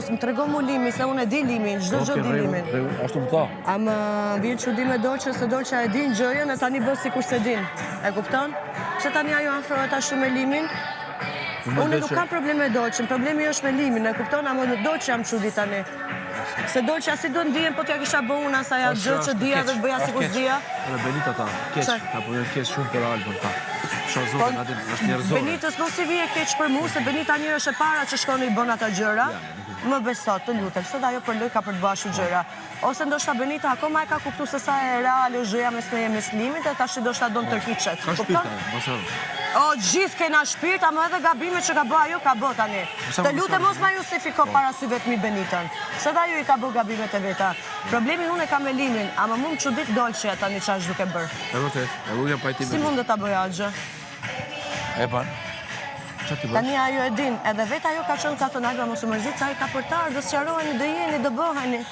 mos më trego mu limi, se unë e di limin, çdo gjë di limin. Ashtu më tha. A më vjen çudi me Dolçe, se Dolçe e din gjëjen e tani bën sikur se din. E kupton? Pse tani ajo afrohet ashtu me limin? Unë nuk kam problem me Dolçen, problemi është me limin, e kupton? Ama në Dolçe jam çudi tani. Se Dolçe si do ndihem po t'ja kisha bë unë asaj atë gjë që dija dhe bëja sikur s'dija. Edhe Benita ta, keq, ka problem keq shumë për Albën ta. Shazotën atë është njerëzore. Benitës mos i vije keq për mua, se Benita njërë është e para që shkon i bën ata gjëra. Më beso, të lutem, sot ajo për lëj ka për të bërë ashtu gjëra. Ose ndoshta Benita akoma e ka kuptuar se sa e reale është gjëja mes meje mes limit, e tash ndoshta do të tërhiqet. Ka shpirt, mos e. O, gjithë kena shpirt, ama edhe gabimet që ka bë ajo, ka bë tani. Të lutem mos ma justifiko para sy vetëm Benitën. Se ajo i ka bë gabimet e veta. Problemin unë e kam me limin, ama mu më çudit Dolçe tani ç'është duke bërë. E vërtet, e uja pajtim. Si mund të ta bëja atë gjë? E pan. Tani ajo e din, edhe vetë ajo ka qenë ka thënë Alba mos u mërzit, sa i ka përtar, do sqaroheni, do jeni, do bëheni.